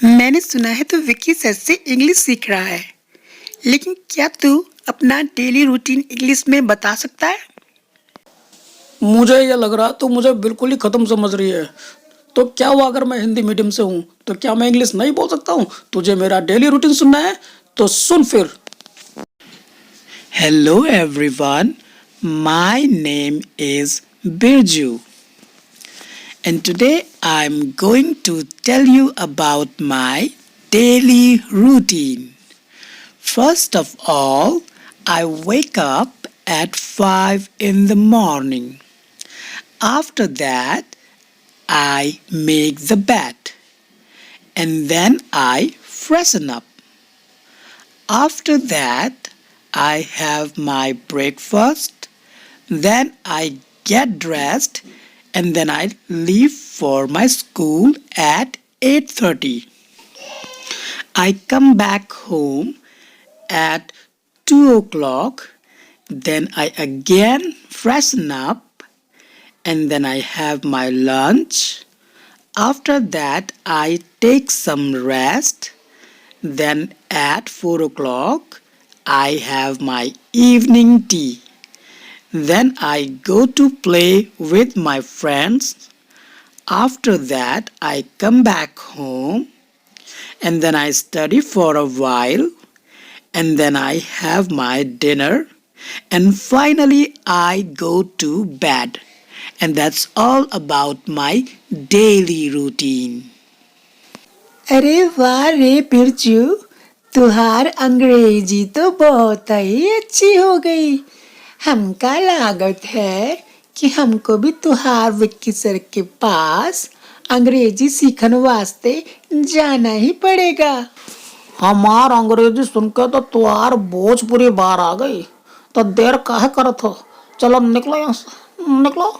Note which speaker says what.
Speaker 1: मैंने सुना है तू विक्की सर से इंग्लिश सीख रहा है, लेकिन क्या तू अपना डेली रूटीन इंग्लिश में बता सकता है?
Speaker 2: मुझे यह लग रहा तो मुझे बिल्कुल ही खत्म समझ रही है। तो क्या हुआ अगर मैं हिंदी मीडियम से हूँ तो क्या मैं इंग्लिश नहीं बोल सकता हूँ? तुझे मेरा डेली रूटीन सुनना है तो सुन फिर।
Speaker 1: Hello everyone, my name is Birju, and today I'm going to tell you about my daily routine. First of all, I wake up at 5 in the morning. After that, I make the bed and then I freshen up. After that, I have my breakfast, then I get dressed and then I leave for my school at 8:30. I come back home at 2 o'clock, then I again freshen up and then I have my lunch. After that, I take some rest. Then at 4 o'clock, I have my evening tea. Then I go to play with my friends. After that, I come back home and then I study for a while and then I have my dinner and finally I go to bed. And that's all about my daily routine. अरे वाह रे बिरजू, तुहार अंग्रेजी तो बहुत ही अच्छी हो गई। हमका लागत है कि हमको भी तुहार विक्की सर के पास अंग्रेजी सीखने वास्ते जाना ही पड़ेगा।
Speaker 2: हमार अंग्रेजी सुनकर तो तुहार भोजपुरी बाहर आ गई। तो देर काहे करत हो? चलो निकलो यहाँ से, निकलो।